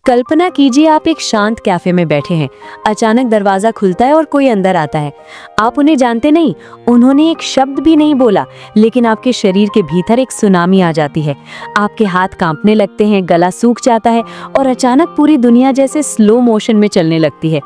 कल्पना कीजिए आप एक शांत कैफे में बैठे हैं। अचानक दरवाजा खुलता है और कोई अंदर आता है। आप उन्हें जानते नहीं, उन्होंने एक शब्द भी नहीं बोला, लेकिन आपके शरीर के भीतर एक सुनामी आ जाती है। आपके हाथ कांपने लगते हैं, गला सूख जाता है और अचानक पूरी दुनिया जैसे स्लो मोशन में चलने लगती है।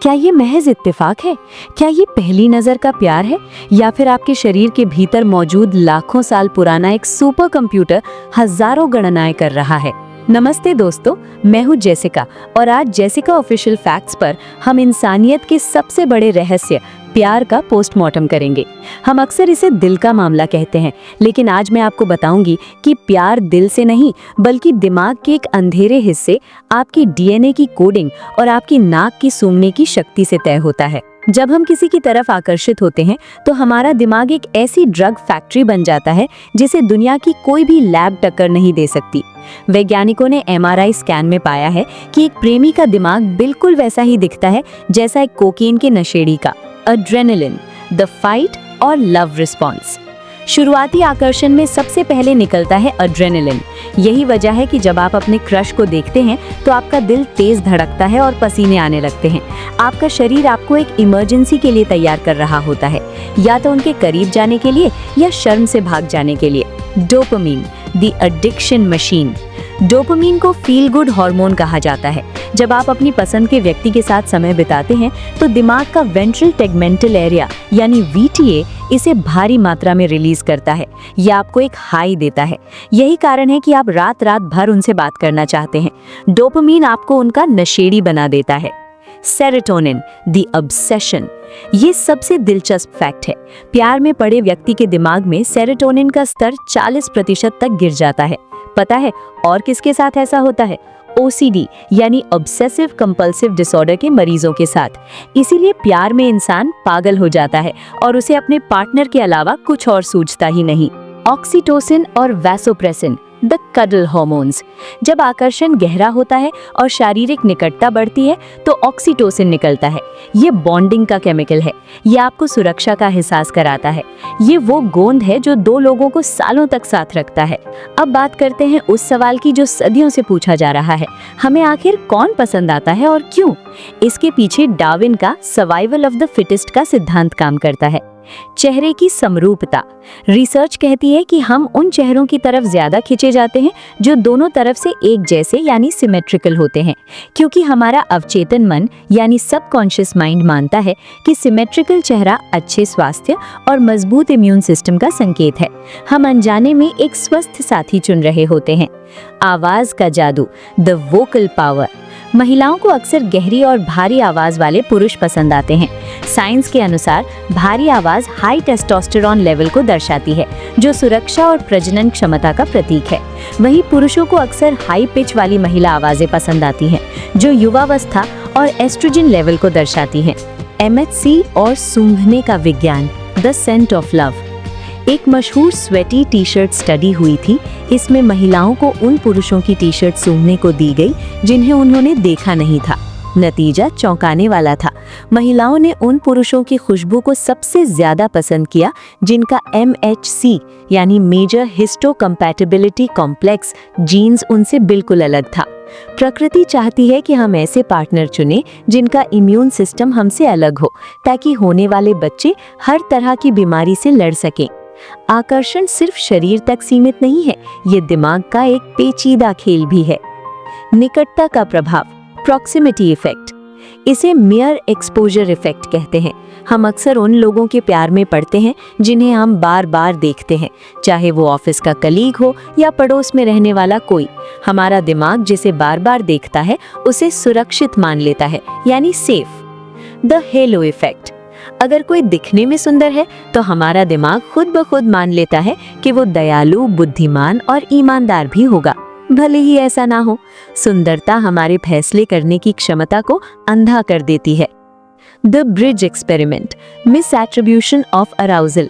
क्या ये महज इत्तेफाक है? क्या ये पहली नजर का प्यार है, या फिर आपके शरीर के भीतर मौजूद लाखों साल पुराना एक सुपर कंप्यूटर हजारों गणनाएं कर रहा है? नमस्ते दोस्तों, मैं हूँ जेसिका और आज जेसिका ऑफिशियल फैक्ट्स पर हम इंसानियत के सबसे बड़े रहस्य प्यार का पोस्टमार्टम करेंगे। हम अक्सर इसे दिल का मामला कहते हैं, लेकिन आज मैं आपको बताऊंगी कि प्यार दिल से नहीं बल्कि दिमाग के एक अंधेरे हिस्से, आपकी डीएनए की कोडिंग और आपकी नाक की सूंघने की शक्ति से तय होता है। जब हम किसी की तरफ आकर्षित होते हैं तो हमारा दिमाग एक ऐसी ड्रग फैक्ट्री बन जाता है जिसे दुनिया की कोई भी लैब टक्कर नहीं दे सकती। वैज्ञानिकों ने एमआरआई स्कैन में पाया है कि एक प्रेमी का दिमाग बिल्कुल वैसा ही दिखता है जैसा एक कोकीन के नशेड़ी का। एड्रेनलिन, द फाइट और लव रिस्पॉन्स। शुरुआती आकर्षण में सबसे पहले निकलता है एड्रेनलिन। यही वजह है कि जब आप अपने क्रश को देखते हैं तो आपका दिल तेज धड़कता है और पसीने आने लगते हैं। आपका शरीर आपको एक इमरजेंसी के लिए तैयार कर रहा होता है, या तो उनके करीब जाने के लिए या शर्म से भाग जाने के लिए। Dopamine, the addiction machine. Dopamine को फील गुड हार्मोन कहा जाता है। जब आप अपनी पसंद के व्यक्ति के साथ समय बिताते हैं तो दिमाग का वेंट्रल टेगमेंटल एरिया यानी वीटीए इसे भारी मात्रा में रिलीज करता है। यह आपको एक हाई देता है। यही कारण है कि आप रात रात भर उनसे बात करना चाहते हैं। डोपामिन आपको उनका नशेड़ी बना देता है। Serotonin, the obsession. ये सबसे दिलचस्प फैक्ट है। प्यार में पड़े व्यक्ति के दिमाग में सेरोटोनिन का स्तर 40% तक गिर जाता है। पता है और किसके साथ ऐसा होता है? ओसीडी यानी ऑब्सेसिव कंपल्सिव डिसऑर्डर के मरीजों के साथ। इसीलिए प्यार में इंसान पागल हो जाता है और उसे अपने पार्टनर के अलावा कुछ और सूझता ही नहीं। ऑक्सीटोसिन और वैसोप्रेसिन, द कडल हार्मोन्स। जब आकर्षण गहरा होता है और शारीरिक निकटता बढ़ती है तो ऑक्सीटोसिन निकलता है। ये बॉन्डिंग का केमिकल है। ये आपको सुरक्षा का एहसास कराता है। ये वो गोंद है जो दो लोगों को सालों तक साथ रखता है। अब बात करते हैं उस सवाल की जो सदियों से पूछा जा रहा है, हमें आखिर कौन पसंद आता है और क्यों? इसके पीछे डार्विन का सर्वाइवल ऑफ द फिटेस्ट का सिद्धांत काम करता है। चेहरे की समरूपता। रिसर्च कहती है कि हम उन चेहरों की तरफ ज्यादा खींचे जाते हैं जो दोनों तरफ से एक जैसे यानी सिमेट्रिकल होते हैं, क्योंकि हमारा अवचेतन मन यानी सबकॉन्शियस माइंड मानता है कि सिमेट्रिकल चेहरा अच्छे स्वास्थ्य और मजबूत इम्यून सिस्टम का संकेत है। हम अनजाने में एक स्वस्थ साथी चुन रहे होते हैं। आवाज का जादू, द वोकल पावर। महिलाओं को अक्सर गहरी और भारी आवाज वाले पुरुष पसंद आते हैं। साइंस के अनुसार भारी आवाज हाई टेस्टोस्टेरोन लेवल को दर्शाती है, जो सुरक्षा और प्रजनन क्षमता का प्रतीक है। वहीं पुरुषों को अक्सर हाई पिच वाली महिला आवाजें पसंद आती हैं, जो युवावस्था और एस्ट्रोजन लेवल को दर्शाती हैं। एमएचसी और सूंघने का विज्ञान, द सेंट ऑफ लव। एक मशहूर स्वेटी टी शर्ट स्टडी हुई थी। इसमें महिलाओं को उन पुरुषों की टी शर्ट सूंघने को दी गई जिन्हें उन्होंने देखा नहीं था। नतीजा चौंकाने वाला था। महिलाओं ने उन पुरुषों की खुशबू को सबसे ज्यादा पसंद किया जिनका MHC यानी मेजर हिस्टोकम्पैटिबिलिटी कॉम्प्लेक्स जीन्स उनसे बिल्कुल अलग था। प्रकृति चाहती है कि हम ऐसे पार्टनर चुनें जिनका इम्यून सिस्टम हमसे अलग हो, ताकि होने वाले बच्चे हर तरह की बीमारी से लड़ सकें। आकर्षण सिर्फ शरीर तक सीमित नहीं है, ये दिमाग का एक पेचीदा खेल भी है। निकटता का प्रभाव, प्रॉक्सिमिटी इफेक्ट। इसे मियर एक्सपोजर इफेक्ट कहते हैं। हम अक्सर उन लोगों के प्यार में पड़ते हैं जिन्हें हम बार बार देखते हैं, चाहे वो ऑफिस का कलीग हो या पड़ोस में रहने वाला कोई। हमारा दिमाग जिसे बार बार देखता है उसे सुरक्षित मान लेता है, यानी सेफ। The hello effect. अगर कोई दिखने में सुंदर है तो हमारा दिमाग खुद ब खुद मान लेता है कि वो दयालु, बुद्धिमान और ईमानदार भी होगा, भले ही ऐसा ना हो। सुंदरता हमारे फैसले करने की क्षमता को अंधा कर देती है। The bridge experiment, miss attribution of arousal.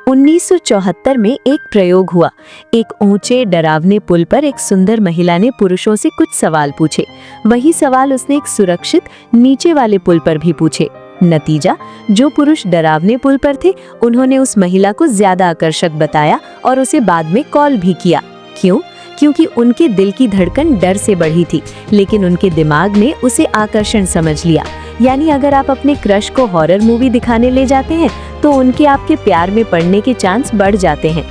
1974 में एक प्रयोग हुआ। एक ऊंचे डरावने पुल पर एक सुंदर महिला ने पुरुषों से कुछ सवाल पूछे। वही सवाल उसने एक सुरक्षित नीचे वाले पुल पर भी पूछे। नतीजा, जो पुरुष डरावने पुल पर थे उन्होंने उस महिला को ज्यादा आकर्षक बताया और उसे बाद में कॉल भी किया। क्यों? क्योंकि उनके दिल की धड़कन डर से बढ़ी थी, लेकिन उनके दिमाग ने उसे आकर्षण समझ लिया। यानी अगर आप अपने क्रश को हॉरर मूवी दिखाने ले जाते हैं तो उनके आपके प्यार में पड़ने के चांस बढ़ जाते हैं।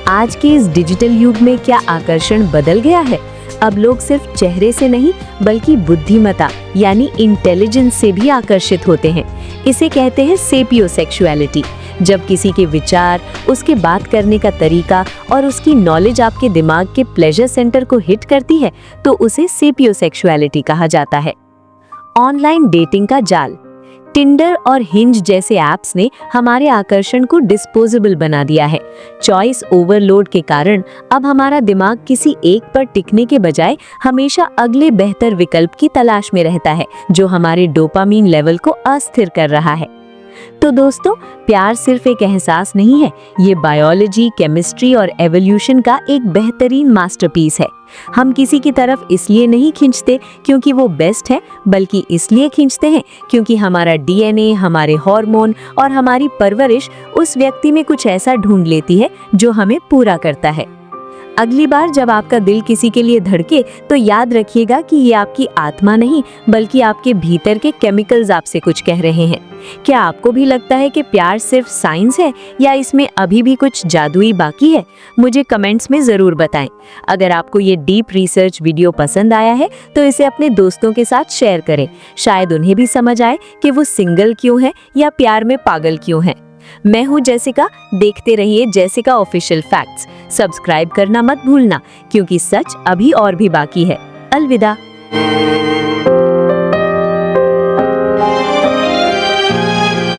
आज के इस डिजिटल युग में क्या आकर्षण बदल गया है? अब लोग सिर्फ चेहरे से नहीं बल्कि बुद्धिमत्ता यानी इंटेलिजेंस से भी आकर्षित होते हैं। इसे कहते हैं सेपियोसेक्सुअलिटी। जब किसी के विचार, उसके बात करने का तरीका और उसकी नॉलेज आपके दिमाग के प्लेजर सेंटर को हिट करती है तो उसे सेपियोसेक्सुअलिटी कहा जाता है। ऑनलाइन डेटिंग का जाल। टिंडर और हिंज जैसे ऐप्स ने हमारे आकर्षण को डिस्पोजेबल बना दिया है। चॉइस ओवरलोड के कारण अब हमारा दिमाग किसी एक पर टिकने के बजाय हमेशा अगले बेहतर विकल्प की तलाश में रहता है, जो हमारे डोपामीन लेवल को अस्थिर कर रहा है। तो दोस्तों, प्यार सिर्फ एक एहसास नहीं है, ये बायोलॉजी, केमिस्ट्री और एवोल्यूशन का एक बेहतरीन मास्टरपीस है। हम किसी की तरफ इसलिए नहीं खींचते क्योंकि वो बेस्ट है, बल्कि इसलिए खींचते हैं क्योंकि हमारा डीएनए, हमारे हार्मोन और हमारी परवरिश उस व्यक्ति में कुछ ऐसा ढूंढ लेती है जो हमें पूरा करता है। अगली बार जब आपका दिल किसी के लिए धड़के तो याद रखिएगा कि ये आपकी आत्मा नहीं बल्कि आपके भीतर के केमिकल्स आपसे कुछ कह रहे हैं। क्या आपको भी लगता है कि प्यार सिर्फ साइंस है या इसमें अभी भी कुछ जादुई बाकी है? मुझे कमेंट्स में ज़रूर बताएं। अगर आपको ये डीप रिसर्च वीडियो पसंद आया है तो इसे अपने दोस्तों के साथ शेयर करें। शायद उन्हें भी समझ आए कि वो सिंगल क्यों है या प्यार में पागल क्यों है। मैं हूँ जेसिका, देखते रहिए जेसिका ऑफिशियल फैक्ट्स। सब्सक्राइब करना मत भूलना क्योंकि सच अभी और भी बाकी है। अलविदा।